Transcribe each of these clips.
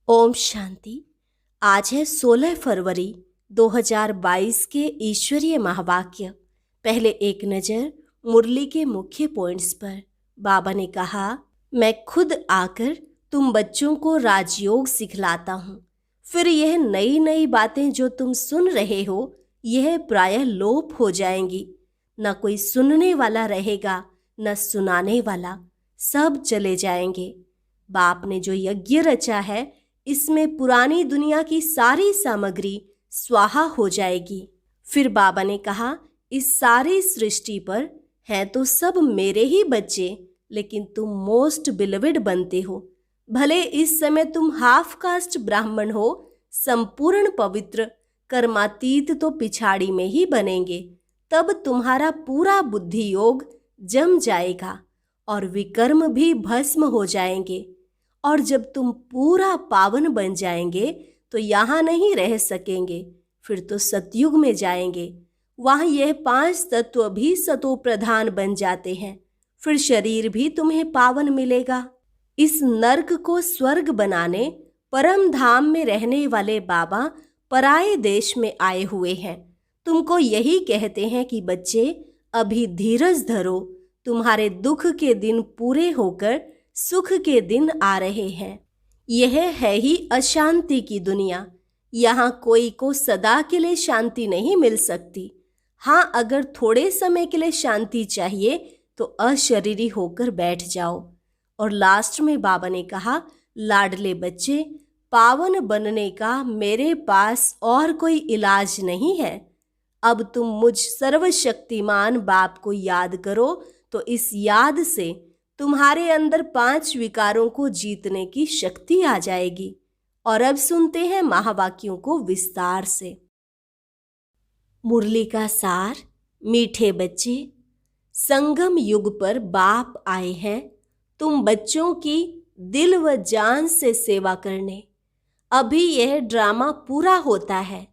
ओम शांति। आज है 16 फरवरी 2022 के ईश्वरीय महावाक्य। पहले एक नज़र मुरली के मुख्य पॉइंट्स पर। बाबा ने कहा, मैं खुद आकर तुम बच्चों को राजयोग सिखलाता हूँ। फिर यह नई नई बातें जो तुम सुन रहे हो, यह प्रायः लोप हो जाएंगी। न कोई सुनने वाला रहेगा, न सुनाने वाला, सब चले जाएंगे। बाप ने जो यज्ञ रचा है, इसमें पुरानी दुनिया की सारी सामग्री स्वाहा हो जाएगी। फिर बाबा ने कहा, इस सारी सृष्टि पर हैं तो सब मेरे ही बच्चे, लेकिन तुम मोस्ट बिलवेड बनते हो। भले इस समय तुम हाफ कास्ट ब्राह्मण हो, संपूर्ण पवित्र कर्मातीत तो पिछाड़ी में ही बनेंगे। तब तुम्हारा पूरा बुद्धि योग जम जाएगा और विकर्म भी भस्म हो जाएंगे। और जब तुम पूरा पावन बन जाएंगे तो यहाँ नहीं रह सकेंगे, फिर तो सतयुग में जाएंगे। वहाँ यह 5 तत्व भी सतो प्रधान बन जाते हैं। फिर शरीर भी तुम्हें पावन मिलेगा। इस नर्क को स्वर्ग बनाने परम धाम में रहने वाले बाबा पराये देश में आए हुए हैं। तुमको यही कहते हैं कि बच्चे, अभी धीरज धरो, तुम्हारे दुख के दिन पूरे होकर सुख के दिन आ रहे हैं। यह है ही अशांति की दुनिया। यहाँ कोई को सदा के लिए शांति नहीं मिल सकती। हाँ, अगर थोड़े समय के लिए शांति चाहिए तो अशरीरी होकर बैठ जाओ। और लास्ट में बाबा ने कहा, लाडले बच्चे, पावन बनने का मेरे पास और कोई इलाज नहीं है। अब तुम मुझ सर्वशक्तिमान बाप को याद करो तो इस याद से तुम्हारे अंदर 5 विकारों को जीतने की शक्ति आ जाएगी। और अब सुनते हैं महावाक्यों को विस्तार से। मुरली का सार। मीठे बच्चे, संगम युग पर बाप आए हैं तुम बच्चों की दिल व जान से सेवा करने। अभी यह ड्रामा पूरा होता है,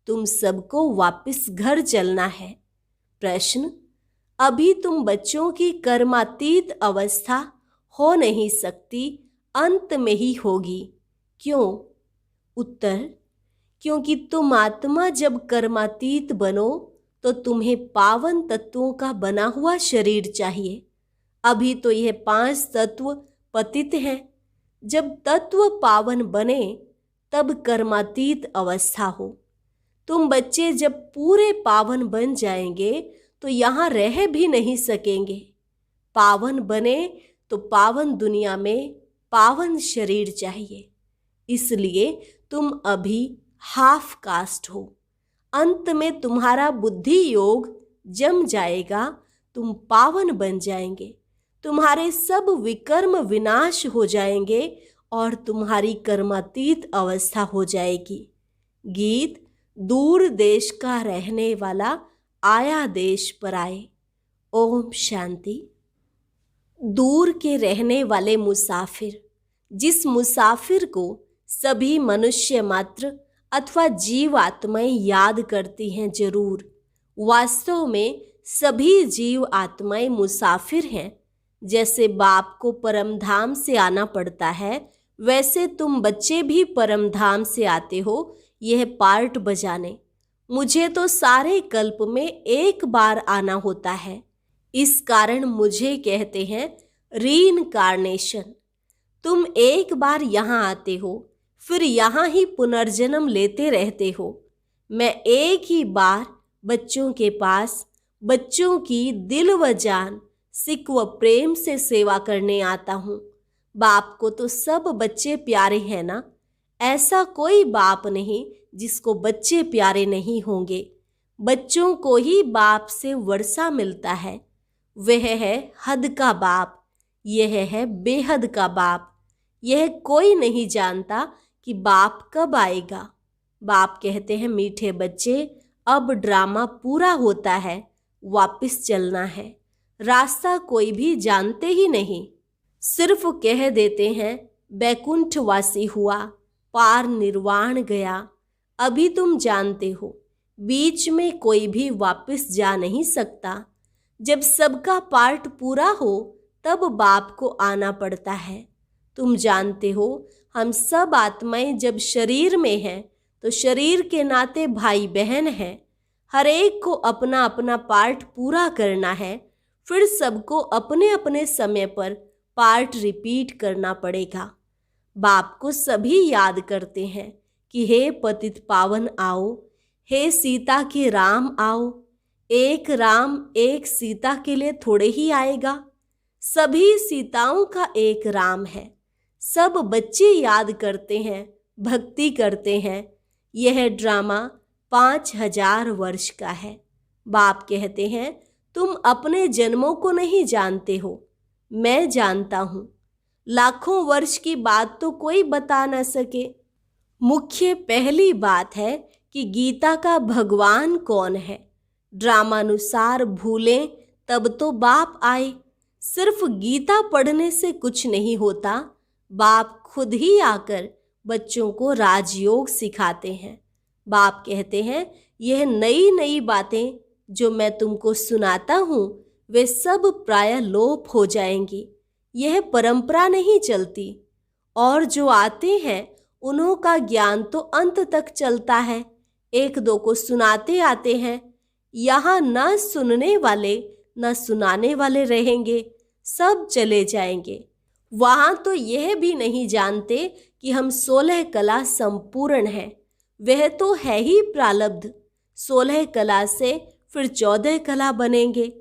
तुम सबको वापस घर चलना है। प्रश्न, अभी तुम बच्चों की कर्मातीत अवस्था हो नहीं सकती, अंत में ही होगी। क्यों? उत्तर, क्योंकि तुम आत्मा जब कर्मातीत बनो तो तुम्हें पावन तत्वों का बना हुआ शरीर चाहिए। अभी तो यह 5 तत्व पतित हैं। जब तत्व पावन बने तब कर्मातीत अवस्था हो। तुम बच्चे जब पूरे पावन बन जाएंगे तो यहाँ रह भी नहीं सकेंगे। पावन बने तो पावन दुनिया में पावन शरीर चाहिए। इसलिए तुम अभी हाफ कास्ट हो। अंत में तुम्हारा बुद्धि योग जम जाएगा, तुम पावन बन जाएंगे, तुम्हारे सब विकर्म विनाश हो जाएंगे और तुम्हारी कर्मातीत अवस्था हो जाएगी। गीत, दूर देश का रहने वाला आया देश पर आए। ओम शांति। दूर के रहने वाले मुसाफिर, जिस मुसाफिर को सभी मनुष्य मात्र अथवा जीव आत्माएं याद करती हैं, जरूर वास्तव में सभी जीव आत्माएं मुसाफिर हैं। जैसे बाप को परमधाम से आना पड़ता है, वैसे तुम बच्चे भी परमधाम से आते हो यह पार्ट बजाने। मुझे तो सारे कल्प में एक बार आना होता है, इस कारण मुझे कहते हैं रीइंकार्नेशन। तुम एक बार यहाँ आते हो, फिर यहाँ ही पुनर्जन्म लेते रहते हो। मैं एक ही बार बच्चों के पास बच्चों की दिल व जान, सिक व प्रेम से सेवा करने आता हूँ। बाप को तो सब बच्चे प्यारे हैं ना। ऐसा कोई बाप नहीं जिसको बच्चे प्यारे नहीं होंगे। बच्चों को ही बाप से वर्षा मिलता है। वह है हद का बाप, यह है बेहद का बाप। यह कोई नहीं जानता कि बाप कब आएगा। बाप कहते हैं, मीठे बच्चे, अब ड्रामा पूरा होता है, वापस चलना है। रास्ता कोई भी जानते ही नहीं, सिर्फ कह देते हैं बैकुंठवासी हुआ, पार निर्वाण गया। अभी तुम जानते हो बीच में कोई भी वापस जा नहीं सकता। जब सबका पार्ट पूरा हो तब बाप को आना पड़ता है। तुम जानते हो हम सब आत्माएं जब शरीर में हैं तो शरीर के नाते भाई बहन हैं। हर एक को अपना अपना पार्ट पूरा करना है, फिर सबको अपने अपने समय पर पार्ट रिपीट करना पड़ेगा। बाप को सभी याद करते हैं कि हे पतित पावन आओ, हे सीता के राम आओ। एक राम एक सीता के लिए थोड़े ही आएगा, सभी सीताओं का एक राम है। सब बच्चे याद करते हैं, भक्ति करते हैं। यह ड्रामा 5000 वर्ष का है। बाप कहते हैं तुम अपने जन्मों को नहीं जानते हो, मैं जानता हूँ। लाखों वर्ष की बात तो कोई बता न सके। मुख्य पहली बात है कि गीता का भगवान कौन है। ड्रामानुसार भूलें तब तो बाप आए। सिर्फ गीता पढ़ने से कुछ नहीं होता, बाप खुद ही आकर बच्चों को राजयोग सिखाते हैं। बाप कहते हैं यह नई नई बातें जो मैं तुमको सुनाता हूँ वे सब प्रायः लोप हो जाएंगी। यह परंपरा नहीं चलती, और जो आते हैं उन्हों का ज्ञान तो अंत तक चलता है। एक दो को सुनाते आते हैं। यहाँ न सुनने वाले न सुनाने वाले रहेंगे, सब चले जाएंगे। वहाँ तो यह भी नहीं जानते कि हम 16 कला संपूर्ण हैं। वह तो है ही प्रारब्ध। 16 कला से फिर 14 कला बनेंगे।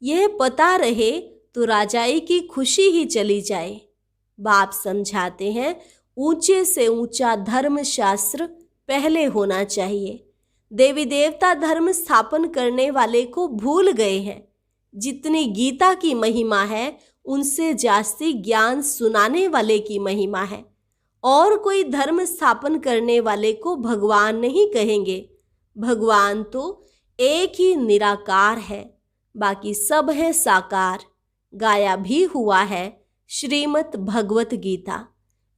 यह पता रहे तो राजाई की खुशी ही चली जाए। बाप समझाते हैं ऊंचे से ऊंचा धर्म शास्त्र पहले होना चाहिए। देवी देवता धर्म स्थापन करने वाले को भूल गए हैं। जितनी गीता की महिमा है उनसे जास्ती ज्ञान सुनाने वाले की महिमा है। और कोई धर्म स्थापन करने वाले को भगवान नहीं कहेंगे। भगवान तो एक ही निराकार है, बाकी सब है साकार। गाया भी हुआ है श्रीमद् भगवत गीता।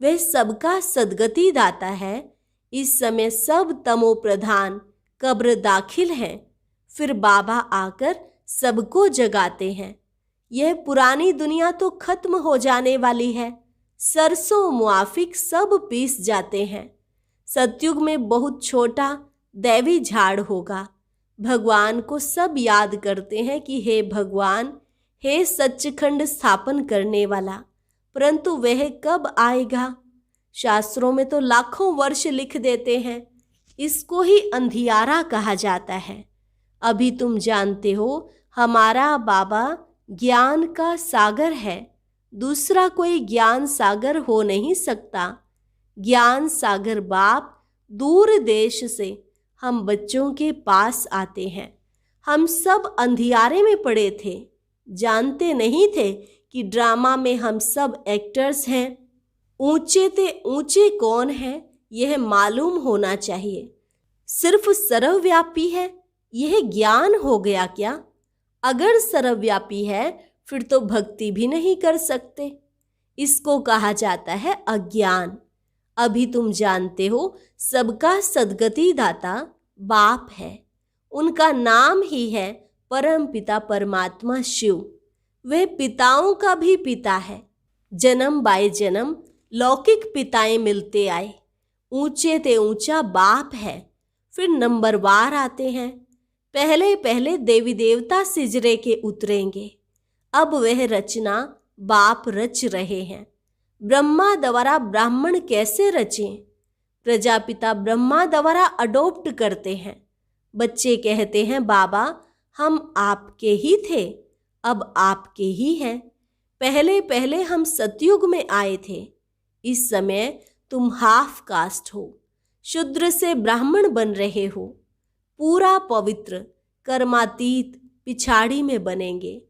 वह सबका सद्गति दाता है। इस समय सब तमो प्रधान कब्र दाखिल हैं, फिर बाबा आकर सबको जगाते हैं। यह पुरानी दुनिया तो खत्म हो जाने वाली है। सरसों मुआफिक सब पीस जाते हैं। सतयुग में बहुत छोटा दैवी झाड़ होगा। भगवान को सब याद करते हैं कि हे भगवान, हे सच्चिखंड स्थापन करने वाला, परंतु वह कब आएगा। शास्त्रों में तो लाखों वर्ष लिख देते हैं। इसको ही अंधियारा कहा जाता है। अभी तुम जानते हो हमारा बाबा ज्ञान का सागर है। दूसरा कोई ज्ञान सागर हो नहीं सकता। ज्ञान सागर बाप दूर देश से हम बच्चों के पास आते हैं। हम सब अंधियारे में पड़े थे, जानते नहीं थे कि ड्रामा में हम सब एक्टर्स हैं। ऊंचे ते ऊंचे कौन है यह मालूम होना चाहिए। सिर्फ सर्वव्यापी है यह ज्ञान हो गया क्या? अगर सर्वव्यापी है फिर तो भक्ति भी नहीं कर सकते। इसको कहा जाता है अज्ञान। अभी तुम जानते हो सबका सद्गति दाता बाप है। उनका नाम ही है परम पिता परमात्मा शिव। वह पिताओं का भी पिता है। जन्म बाय जन्म लौकिक पिताएं मिलते आए। ऊंचे ते ऊंचा बाप है, फिर नंबरवार आते हैं। पहले पहले देवी देवता सिजरे के उतरेंगे। अब वह रचना बाप रच रहे हैं। ब्रह्मा द्वारा ब्राह्मण कैसे रचें? प्रजापिता ब्रह्मा द्वारा अडोप्ट करते हैं। बच्चे कहते हैं बाबा हम आपके ही थे, अब आपके ही हैं। पहले पहले हम सतयुग में आए थे। इस समय तुम हाफ कास्ट हो, शूद्र से ब्राह्मण बन रहे हो। पूरा पवित्र कर्मातीत पिछाड़ी में बनेंगे।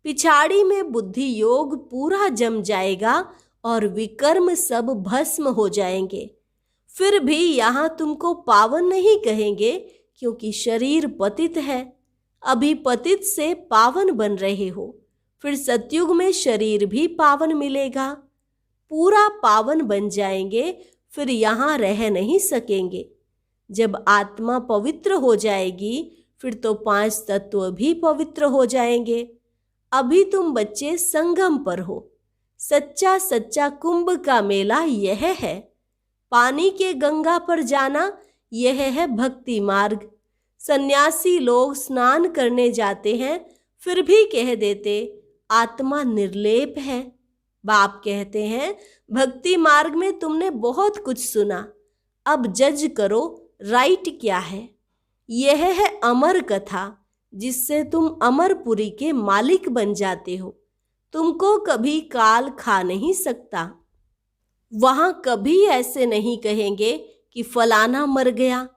पिछाड़ी में बुद्धि योग पूरा जम जाएगा और विकर्म सब भस्म हो जाएंगे। फिर भी यहाँ तुमको पावन नहीं कहेंगे क्योंकि शरीर पतित है। अभी पतित से पावन बन रहे हो, फिर सतयुग में शरीर भी पावन मिलेगा। पूरा पावन बन जाएंगे, फिर यहाँ रह नहीं सकेंगे। जब आत्मा पवित्र हो जाएगी फिर तो 5 तत्व भी पवित्र हो जाएंगे। अभी तुम बच्चे संगम पर हो। सच्चा सच्चा कुंभ का मेला यह है। पानी के गंगा पर जाना यह है भक्ति मार्ग। सन्यासी लोग स्नान करने जाते हैं, फिर भी कह देते आत्मा निर्लेप है। बाप कहते हैं भक्ति मार्ग में तुमने बहुत कुछ सुना, अब जज करो राइट क्या है। यह है अमर कथा, जिससे तुम अमरपुरी के मालिक बन जाते हो। तुमको कभी काल खा नहीं सकता। वहां कभी ऐसे नहीं कहेंगे कि फलाना मर गया।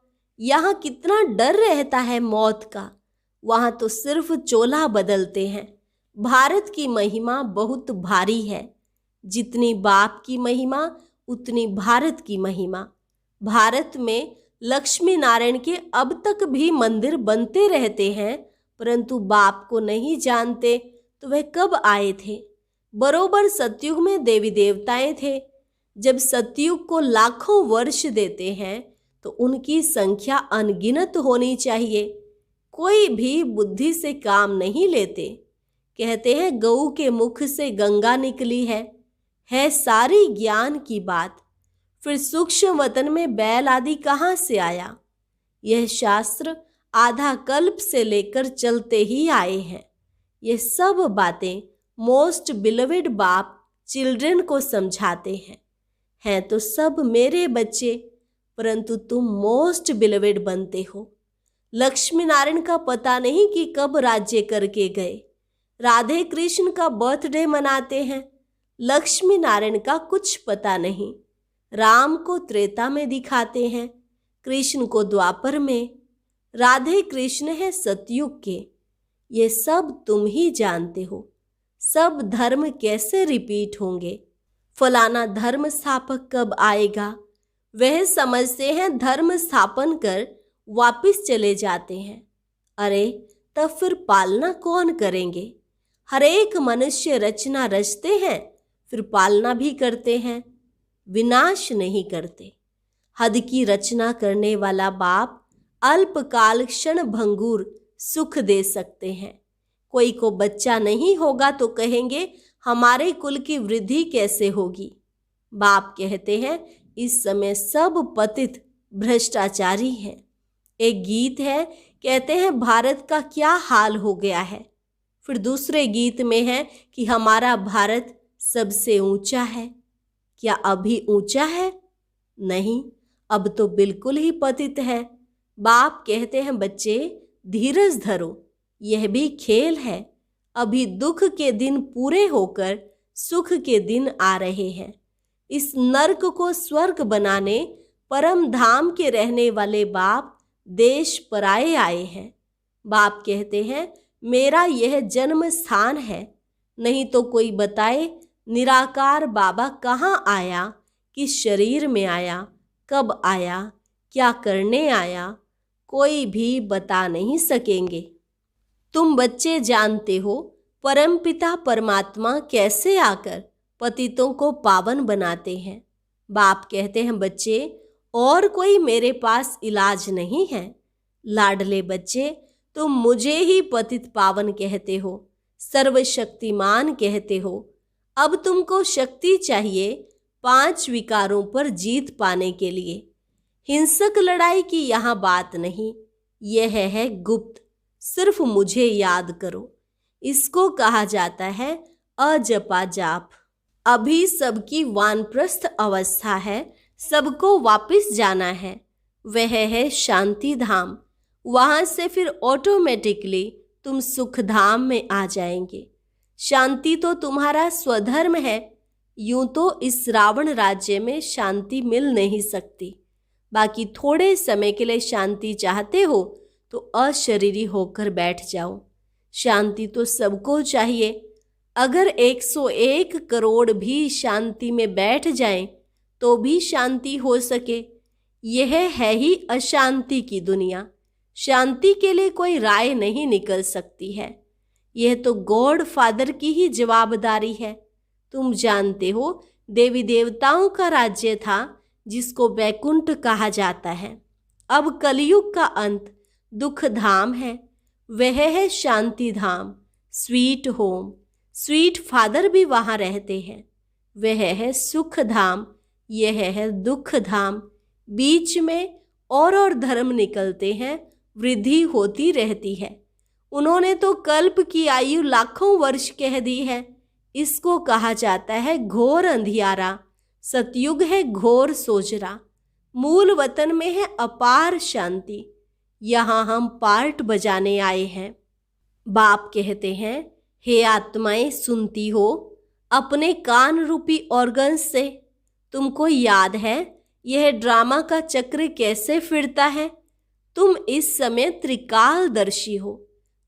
यहाँ कितना डर रहता है मौत का। वहां तो सिर्फ चोला बदलते हैं। भारत की महिमा बहुत भारी है। जितनी बाप की महिमा उतनी भारत की महिमा। भारत में लक्ष्मी नारायण के अब तक भी मंदिर बनते रहते हैं, परंतु बाप को नहीं जानते तो वह कब आए थे। बरोबर सतयुग में देवी देवताएं थे। जब सतयुग को लाखों वर्ष देते हैं तो उनकी संख्या अनगिनत होनी चाहिए। कोई भी बुद्धि से काम नहीं लेते। कहते हैं गऊ के मुख से गंगा निकली है सारी ज्ञान की बात। फिर सूक्ष्म वतन में बैल आदि कहाँ से आया। यह शास्त्र आधा कल्प से लेकर चलते ही आए हैं। ये सब बातें मोस्ट बिलवेड बाप चिल्ड्रन को समझाते हैं तो सब मेरे बच्चे, परंतु तुम मोस्ट बिलवेड बनते हो। लक्ष्मी नारायण का पता नहीं कि कब राज्य करके गए। राधे कृष्ण का बर्थडे मनाते हैं, लक्ष्मी नारायण का कुछ पता नहीं। राम को त्रेता में दिखाते हैं, कृष्ण को द्वापर में। राधे कृष्ण है सतयुग के। ये सब तुम ही जानते हो। सब धर्म कैसे रिपीट होंगे, फलाना धर्म स्थापक कब आएगा, वह समझते हैं धर्म स्थापन कर वापिस चले जाते हैं। अरे तब फिर पालना कौन करेंगे। हर एक मनुष्य रचना रचते हैं, फिर पालना भी करते हैं, विनाश नहीं करते। हद की रचना करने वाला बाप अल्पकाल क्षण भंगुर सुख दे सकते हैं। कोई को बच्चा नहीं होगा तो कहेंगे हमारे कुल की वृद्धि कैसे होगी। बाप कहते हैं इस समय सब पतित भ्रष्टाचारी हैं। एक गीत है, कहते हैं भारत का क्या हाल हो गया है। फिर दूसरे गीत में है कि हमारा भारत सबसे ऊंचा है। क्या अभी ऊंचा है? नहीं, अब तो बिल्कुल ही पतित है। बाप कहते हैं बच्चे धीरज धरो, यह भी खेल है। अभी दुख के दिन पूरे होकर सुख के दिन आ रहे हैं। इस नर्क को स्वर्ग बनाने परम धाम के रहने वाले बाप देश पराए आए हैं। बाप कहते हैं मेरा यह जन्म स्थान है। नहीं तो कोई बताए निराकार बाबा कहाँ आया, किस शरीर में आया, कब आया, क्या करने आया, कोई भी बता नहीं सकेंगे। तुम बच्चे जानते हो परमपिता परमात्मा कैसे आकर पतितों को पावन बनाते हैं। बाप कहते हैं बच्चे और कोई मेरे पास इलाज नहीं है। लाडले बच्चे तुम मुझे ही पतित पावन कहते हो, सर्वशक्तिमान कहते हो। अब तुमको शक्ति चाहिए 5 विकारों पर जीत पाने के लिए। हिंसक लड़ाई की यहाँ बात नहीं, यह है गुप्त। सिर्फ मुझे याद करो। इसको कहा जाता है अजपा जाप। अभी सबकी वानप्रस्थ अवस्था है, सबको वापस जाना है। वह है शांति धाम। वहाँ से फिर ऑटोमेटिकली तुम सुख धाम में आ जाएंगे। शांति तो तुम्हारा स्वधर्म है। यूं तो इस रावण राज्य में शांति मिल नहीं सकती। बाकी थोड़े समय के लिए शांति चाहते हो तो अशरीरी होकर बैठ जाओ। शांति तो सबको चाहिए। अगर 101 करोड़ भी शांति में बैठ जाएं तो भी शांति हो सके। यह है ही अशांति की दुनिया। शांति के लिए कोई राय नहीं निकल सकती है। यह तो गॉड फादर की ही जवाबदारी है। तुम जानते हो देवी देवताओं का राज्य था जिसको वैकुंठ कहा जाता है। अब कलयुग का अंत दुख धाम है, वह है शांति धाम, स्वीट होम। स्वीट फादर भी वहाँ रहते हैं। वह है सुख धाम, यह है दुख धाम। बीच में और धर्म निकलते हैं, वृद्धि होती रहती है। उन्होंने तो कल्प की आयु लाखों वर्ष कह दी है। इसको कहा जाता है घोर अंधियारा। सतयुग है घोर सोजरा। मूल वतन में है अपार शांति। यहाँ हम पार्ट बजाने आए हैं। बाप कहते हैं, हे आत्माएं सुनती हो अपने कान रूपी ऑर्गन से। तुमको याद है यह ड्रामा का चक्र कैसे फिरता है? तुम इस समय त्रिकालदर्शी हो।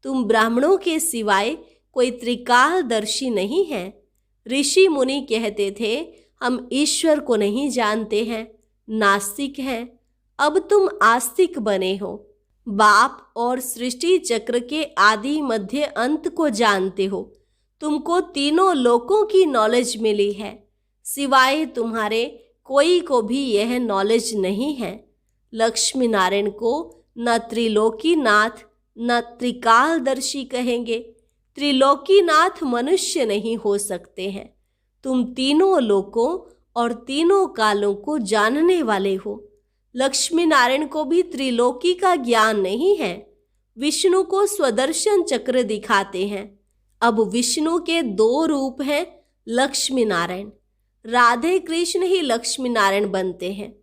तुम ब्राह्मणों के सिवाय कोई त्रिकालदर्शी नहीं है। ऋषि मुनि कहते थे हम ईश्वर को नहीं जानते हैं, नास्तिक हैं। अब तुम आस्तिक बने हो। बाप और सृष्टि चक्र के आदि मध्य अंत को जानते हो। तुमको तीनों लोकों की नॉलेज मिली है। सिवाय तुम्हारे कोई को भी यह नॉलेज नहीं है। लक्ष्मी नारायण को न त्रिलोकीनाथ न त्रिकालदर्शी कहेंगे। त्रिलोकीनाथ मनुष्य नहीं हो सकते हैं। तुम तीनों लोकों और तीनों कालों को जानने वाले हो। लक्ष्मी नारायण को भी त्रिलोकी का ज्ञान नहीं है। विष्णु को स्वदर्शन चक्र दिखाते हैं। अब विष्णु के दो रूप हैं, लक्ष्मी नारायण। राधे कृष्ण ही लक्ष्मी नारायण बनते हैं।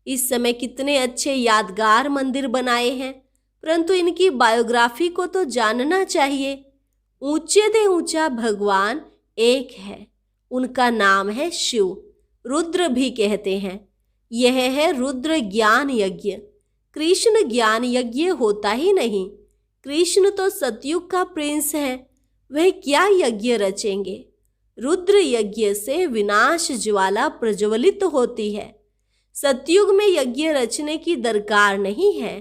इस समय कितने अच्छे यादगार मंदिर बनाए हैं, परंतु इनकी बायोग्राफी को तो जानना चाहिए। ऊंचे से ऊंचा भगवान एक है, उनका नाम है शिव। रुद्र भी कहते हैं। यह है रुद्र ज्ञान यज्ञ। कृष्ण ज्ञान यज्ञ होता ही नहीं। कृष्ण तो सतयुग का प्रिंस है, वह क्या यज्ञ रचेंगे? रुद्र यज्ञ से विनाश ज्वाला प्रज्वलित होती है। सतयुग में यज्ञ रचने की दरकार नहीं है।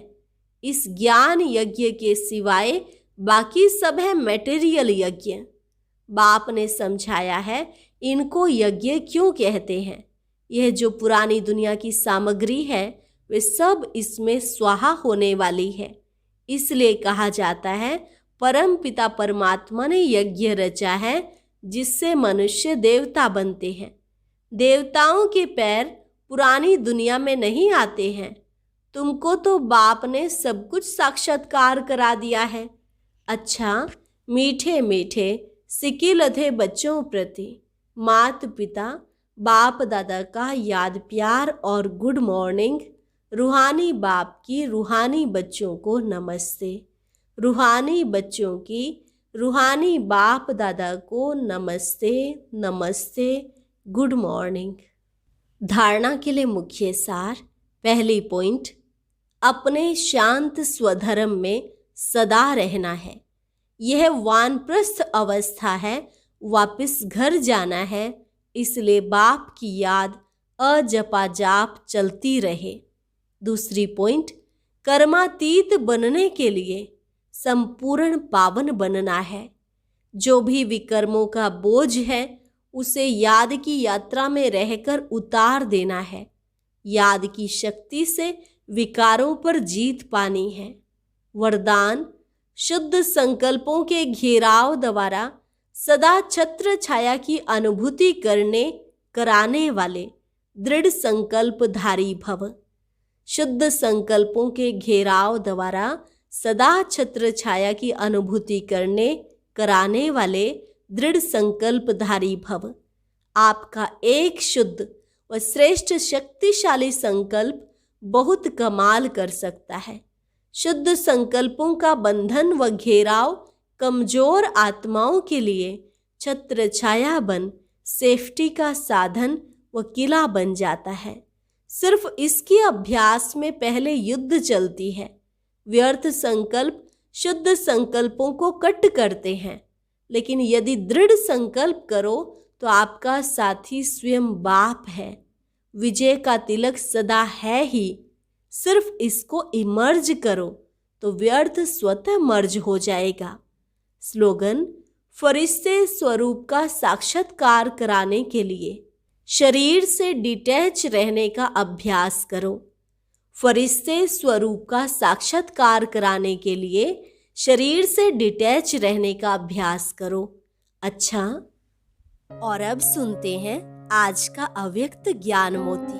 इस ज्ञान यज्ञ के सिवाय बाकी सब है मैटेरियल यज्ञ। बाप ने समझाया है इनको यज्ञ क्यों कहते हैं। यह जो पुरानी दुनिया की सामग्री है वे सब इसमें स्वाहा होने वाली है। इसलिए कहा जाता है परम पिता परमात्मा ने यज्ञ रचा है जिससे मनुष्य देवता बनते हैं। देवताओं के पैर पुरानी दुनिया में नहीं आते हैं। तुमको तो बाप ने सब कुछ साक्षात्कार करा दिया है। अच्छा, मीठे मीठे सिकिलधे बच्चों प्रति मात पिता बाप दादा का याद प्यार और गुड मॉर्निंग। रूहानी बाप की रूहानी बच्चों को नमस्ते। रूहानी बच्चों की रूहानी बाप दादा को नमस्ते नमस्ते, गुड मॉर्निंग। धारणा के लिए मुख्य सार। पहली पॉइंट, अपने शांत स्वधर्म में सदा रहना है। यह वानप्रस्थ अवस्था है, वापस घर जाना है। इसलिए बाप की याद अजपा जाप चलती रहे। दूसरी पॉइंट, कर्मातीत बनने के लिए संपूर्ण पावन बनना है। जो भी विकर्मों का बोझ है उसे याद की यात्रा में रहकर उतार देना है। याद की शक्ति से विकारों पर जीत पानी है। वरदान, शुद्ध संकल्पों के घेराव द्वारा सदा छत्र छाया की अनुभूति कराने वाले दृढ़ संकल्पधारी भव। शुद्ध संकल्पों के घेराव द्वारा सदा छत्र छाया की अनुभूति कराने वाले दृढ़ संकल्पधारी भव। आपका एक शुद्ध व श्रेष्ठ शक्तिशाली संकल्प बहुत कमाल कर सकता है। शुद्ध संकल्पों का बंधन व घेराव कमजोर आत्माओं के लिए छत्र छाया बन सेफ्टी का साधन व किला बन जाता है। सिर्फ इसके अभ्यास में पहले युद्ध चलती है। व्यर्थ संकल्प शुद्ध संकल्पों को कट करते हैं, लेकिन यदि दृढ़ संकल्प करो तो आपका साथी स्वयं बाप है। विजय का तिलक सदा है ही। सिर्फ इसको इमर्ज करो तो व्यर्थ स्वतः मर्ज हो जाएगा। स्लोगन, फरिश्ते स्वरूप का साक्षात्कार कराने के लिए शरीर से डिटैच रहने का अभ्यास करो। फरिश्ते स्वरूप का साक्षात्कार कराने के लिए शरीर से डिटैच रहने का अभ्यास करो। अच्छा, और अब सुनते हैं आज का अव्यक्त ज्ञान मोती।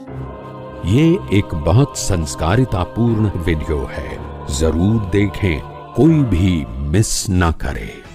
ये एक बहुत संस्कारितापूर्ण वीडियो है, जरूर देखें, कोई भी मिस ना करे।